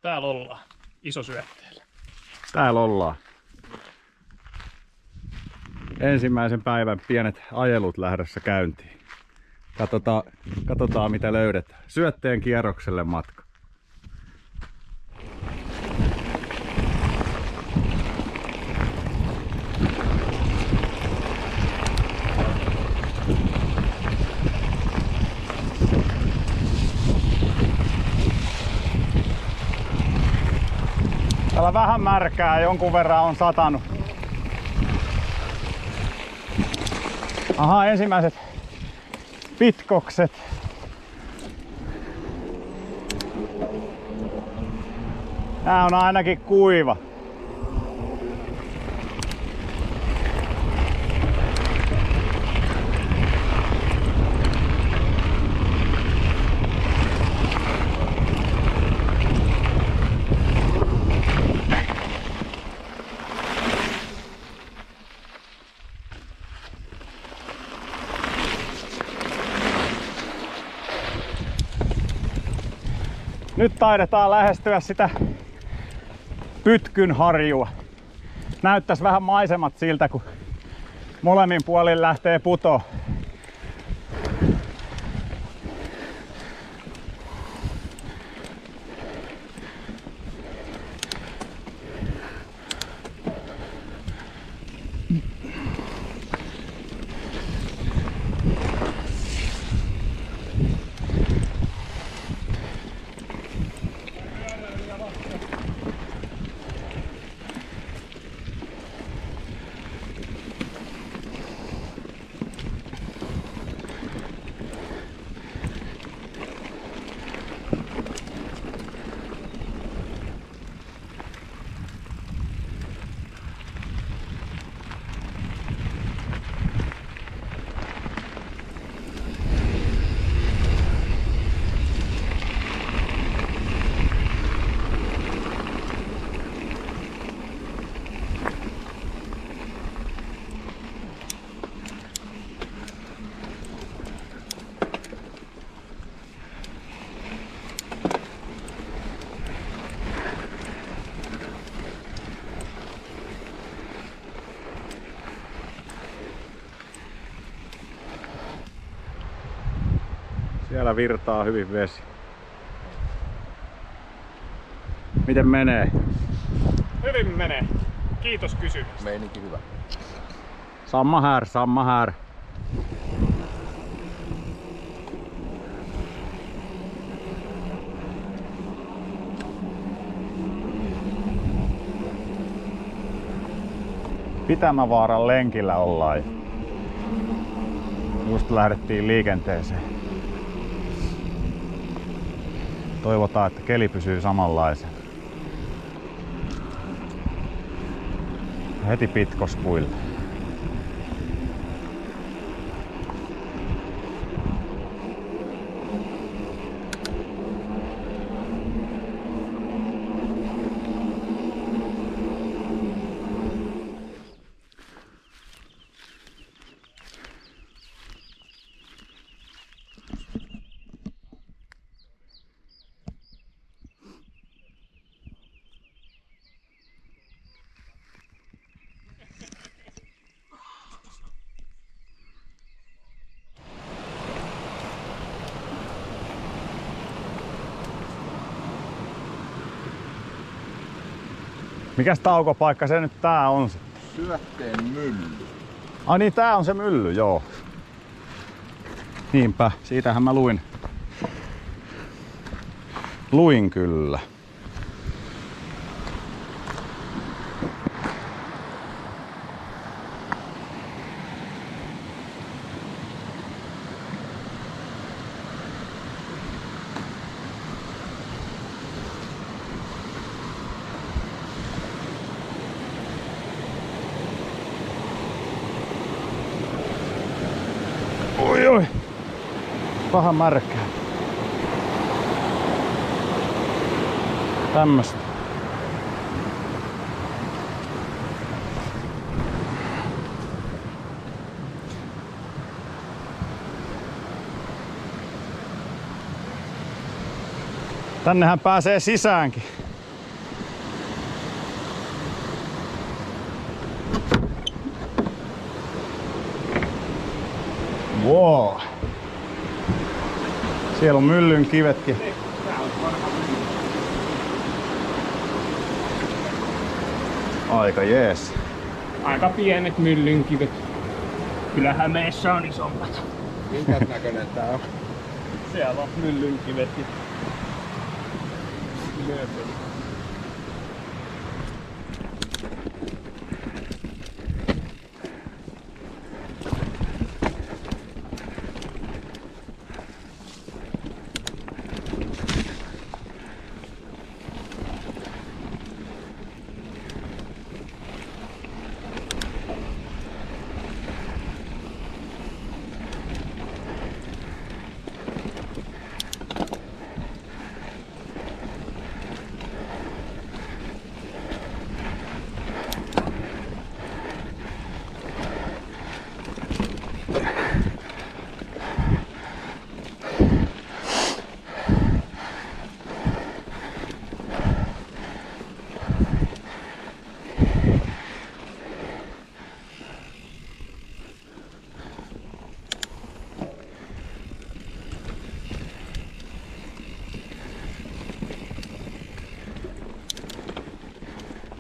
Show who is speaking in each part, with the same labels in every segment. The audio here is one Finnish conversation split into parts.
Speaker 1: Täällä ollaan. Iso syötteellä.
Speaker 2: Täällä ollaan. Ensimmäisen päivän pienet ajelut lähdössä käyntiin. Katsotaan mitä löydetään. Syötteen kierrokselle matka. Täällä vähän märkää, jonkun verran on satanut. Aha, ensimmäiset pitkokset. Tää on ainakin kuiva. Nyt taidetaan lähestyä sitä Pytkynharjua. Näyttäisi vähän maisemat siltä, kun molemmin puolin lähtee puto. Siellä virtaa hyvin vesi. Miten menee?
Speaker 1: Hyvin menee. Kiitos kysymästä.
Speaker 3: Meininki hyvä.
Speaker 2: Samma här, samma här. Pitämävaaran lenkillä ollaan. Just lähdettiin liikenteeseen. Toivotaan, että keli pysyy samanlaisena. Heti pitkospuille. Mikäs taukopaikka se nyt tää on?
Speaker 3: Syötteen mylly.
Speaker 2: Ai niin, tää on se mylly, joo. Niinpä, siitähän mä luin. Luin kyllä. Oi oi. Paha märkää. Tämmöstä. Tännehän pääsee sisäänkin. Wow. Siellä on myllyn kivetkin. Aika jees.
Speaker 1: Aika pienet myllynkivet. Kyllähän meissä on isommat.
Speaker 3: Minkäs näköinen tää on?
Speaker 1: Siellä on myllynkivet.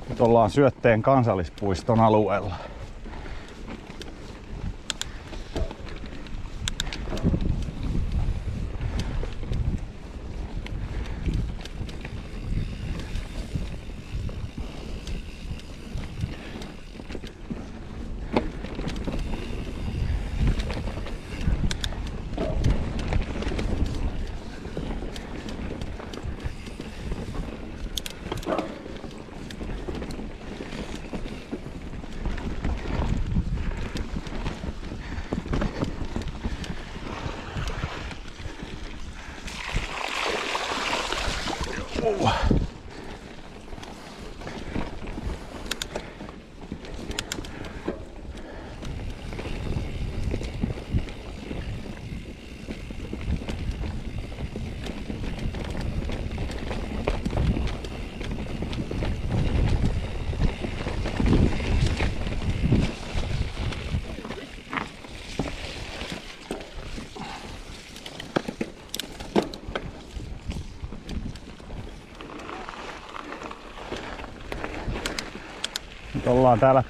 Speaker 2: Nyt ollaan Syötteen kansallispuiston alueella. Nyt ollaan täällä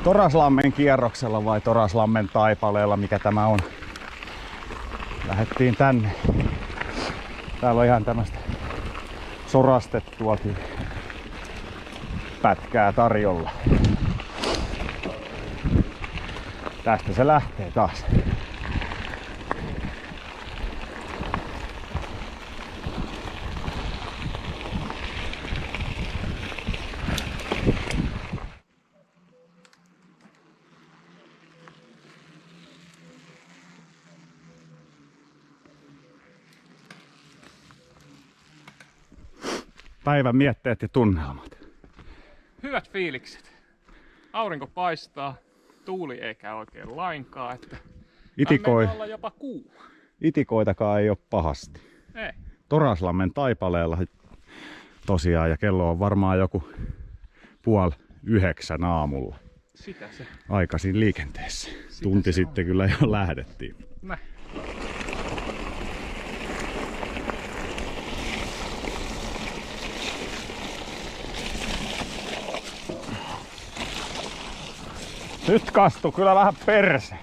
Speaker 2: Toraslammen kierroksella vai Toraslammen taipaleella, mikä tämä on. Lähettiin tänne. Täällä on ihan tämmöstä sorastettuakin pätkää tarjolla. Tästä se lähtee taas. Päivän mietteet ja tunnelmat.
Speaker 1: Hyvät fiilikset. Aurinko paistaa, tuuli ei käy oikein lainkaan, että olla jopa kuuma.
Speaker 2: Itikoitakaan ei ole pahasti.
Speaker 1: Ei.
Speaker 2: Toraslammen taipaleella tosiaan ja kello on varmaan joku 8:30 aamulla.
Speaker 1: Sitä se.
Speaker 2: Aikaisin liikenteessä. Tunti sitten kyllä jo lähdettiin.
Speaker 1: Näin.
Speaker 2: Nyt kastui kyllä vähän perse.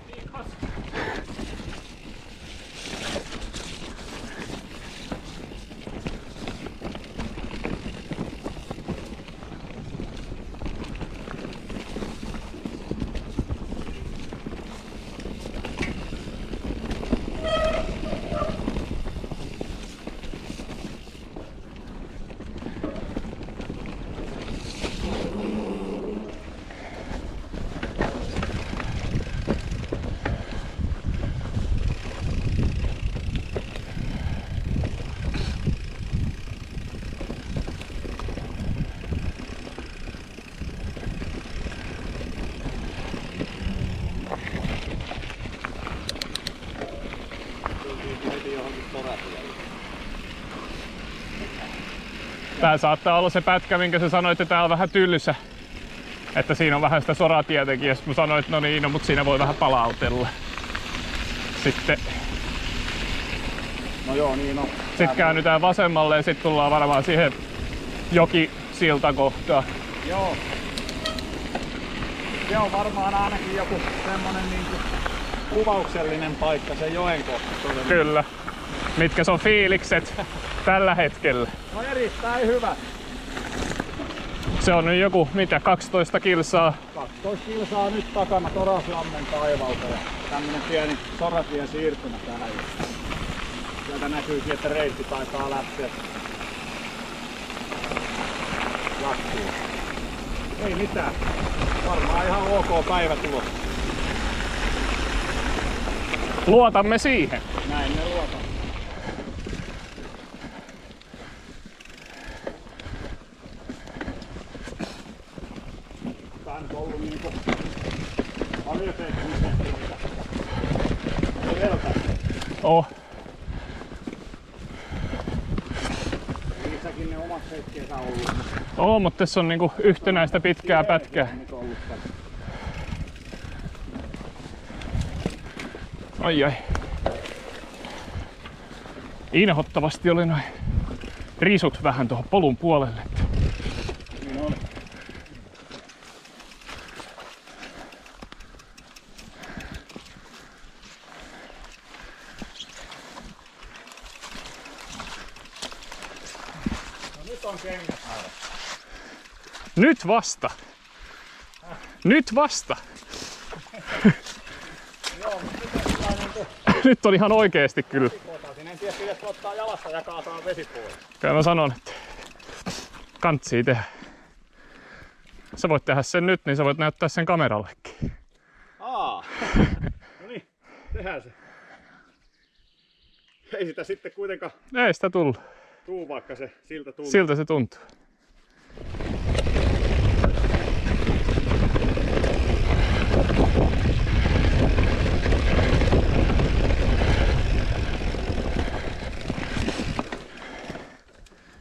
Speaker 1: Tää saattaa olla se pätkä, minkä sä sanoit, että tää on vähän tylsä. Että siinä on vähän sitä soratietäkin, ja mä sanoin, että no niin, no, mutta siinä voi vähän palautella. Sitten
Speaker 2: No joo, niin on.
Speaker 1: sitten käännytään vasemmalle ja sitten tullaan varmaan siihen jokisiltakohtaan.
Speaker 2: Joo. Se on varmaan ainakin joku semmonen niinku kuvauksellinen paikka, se joen kohta todella.
Speaker 1: Kyllä. Mitkä on fiilikset tällä hetkellä?
Speaker 2: No erittäin hyvä.
Speaker 1: Se on nyt joku, mitä, 12 kilsaa.
Speaker 2: 12 kilsaa nyt takana Toraslammen taivalta ja tämmönen pieni soratien siirtymä tähän. Sieltä näkyykin, että reitti taitaa lähteä jatkuun. Ei mitään. Varmaan ihan ok päivä tulossa.
Speaker 1: Luotamme siihen.
Speaker 2: Näin me luotamme. Tää on nyt ollut niinku paljon 70 senttiä.
Speaker 1: Oh.
Speaker 2: Niissäkin ne omat setkeensä ollut.
Speaker 1: Oo, mutta tässä on niinku yhtenäistä pitkää pätkää. Ai ai. Inhottavasti oli noin risut vähän tuohon polun puolelle.
Speaker 2: Niin on. No nyt on kengät määrä.
Speaker 1: Nyt vasta. Nyt vasta.
Speaker 2: Joo, mutta nyt on kyllä niinku
Speaker 1: Nyt on ihan oikeesti kyllä.
Speaker 2: vesipootasin. En tiedä, pitäisikö ottaa jalasta ja kaataa vesi pois.
Speaker 1: Kyllä mä sanon, että kantsii tehdä. Sä voit tehdä sen nyt, niin sä voit näyttää sen kamerallekin.
Speaker 2: No niin, tehdään se. Ei sitä sitten kuitenkaan
Speaker 1: Ei sitä tullut.
Speaker 2: tuu, vaikka se siltä tuntuu.
Speaker 1: Siltä se tuntuu.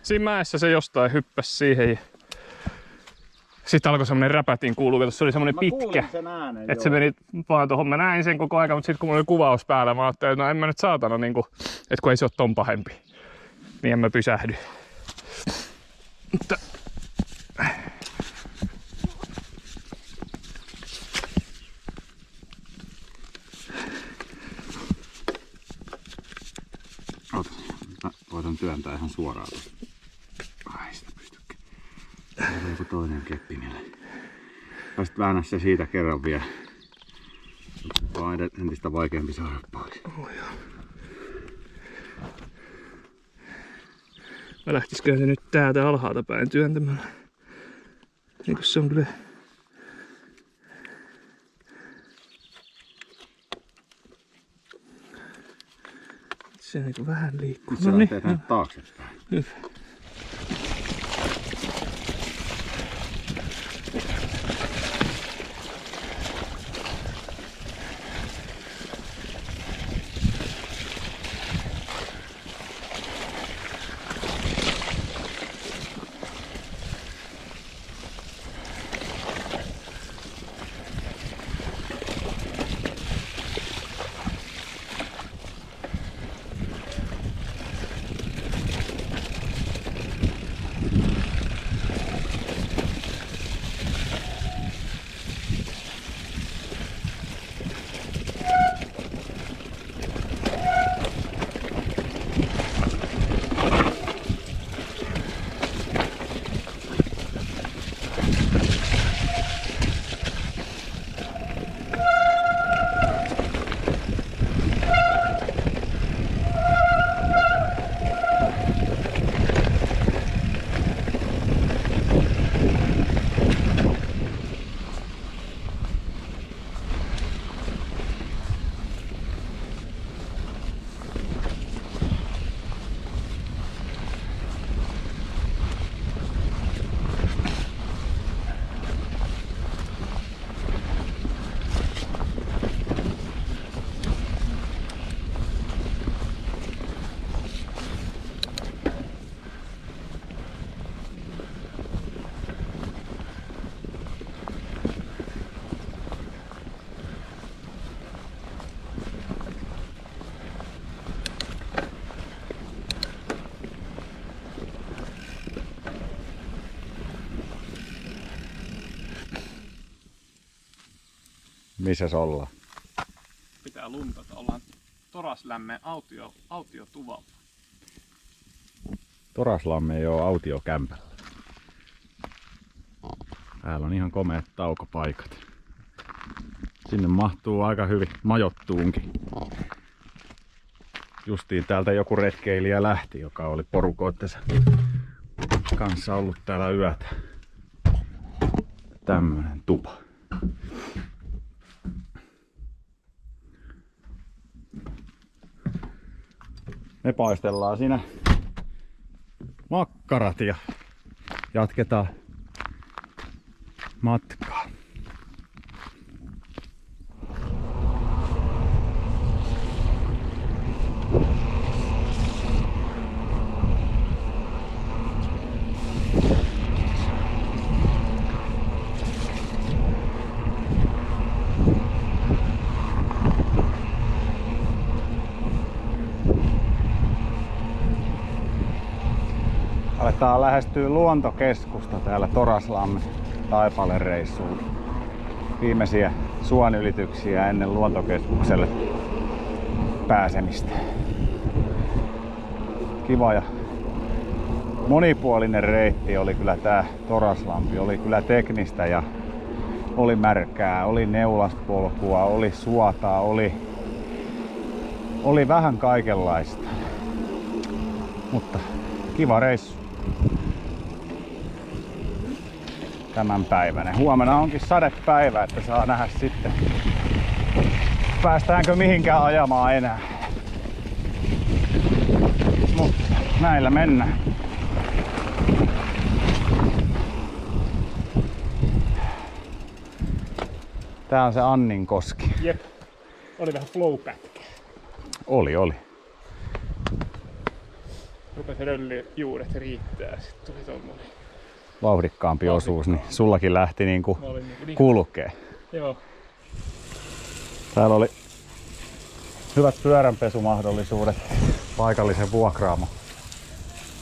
Speaker 1: Siinä mäessä se jostain hyppäsi siihen ja sitten alkoi semmonen räpätin kuuluu, se oli semmonen pitkä.
Speaker 2: Sen äänen,
Speaker 1: Että se meni vaan tohon, mä näin sen koko ajan, mutta sitten kun mulla oli kuvaus päällä, mä ajattelin, että no en mä nyt saatana niinku, että kun ei se oo ton pahempi, niin en mä pysähdy. Mutta
Speaker 3: Voitan työntää ihan suoraan. Ai sitä pystykään. Täällä on joku toinen keppi mieleen. Ja sit väännä se siitä kerran vielä. Vaan entistä vaikeampi saada pois.
Speaker 1: mä lähtisikö se nyt täältä alhaalta päin työntämällä. Eikö se on kyllä... Se niinku vähän liikkuu.
Speaker 3: Nyt se lähtee tänne taaksepäin.
Speaker 1: Hyvä.
Speaker 3: Missäs ollaan?
Speaker 1: Pitää luntata. Ollaan Toraslämmeen autiotuvalla.
Speaker 3: Toraslamme ei oo autiokämpällä. Täällä on ihan komeat taukopaikat. Sinne mahtuu aika hyvin majoittuunkin. Justiin täältä joku retkeilijä lähti, joka oli porukoittensa kanssa ollut täällä yötä. Tämmönen tupa. Me paistellaan siinä makkarat ja jatketaan matkaa. Aletaan lähestyä luontokeskusta täällä Toraslammen Taipale-reissulla. Viimeisiä suonylityksiä ennen luontokeskukselle pääsemistä. Kiva ja monipuolinen reitti oli kyllä tää Toraslampi. Oli kyllä teknistä ja oli märkää, oli neulaspolkua, oli suotaa, oli vähän kaikenlaista. Mutta kiva reissu. Tämän päivänä. Huomenna onkin sadepäivä, että saa nähdä sitten, päästäänkö mihinkään ajamaan enää. Mutta näillä mennään. Tää on se Anninkoski.
Speaker 1: Jep. Oli vähän flow-pätkä.
Speaker 3: Oli.
Speaker 1: Rupesi röllijuuret riittää. Sitten tuli tommonen.
Speaker 3: Vauhdikkaampi osuus, niin sullakin lähti niinku kulkee.
Speaker 1: Joo.
Speaker 3: Täällä oli hyvät pyöränpesumahdollisuudet paikallisen vuokraamon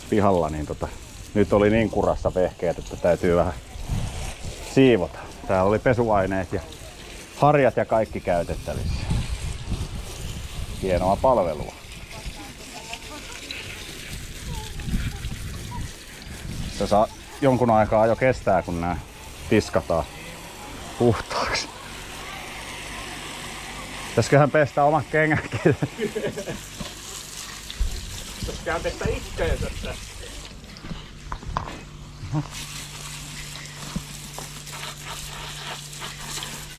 Speaker 3: pihalla, niin nyt oli niin kurassa vehkeet, että täytyy vähän siivota. Täällä oli pesuaineet ja harjat ja kaikki käytettävissä. Hienoa palvelua. Se saa jonkun aikaa jo kestää, kun nämä tiskataan puhtaaksi. Pitäisiköhän pestä omat kengätkin?
Speaker 1: Pitäisiköhän pestä itseensä tässä.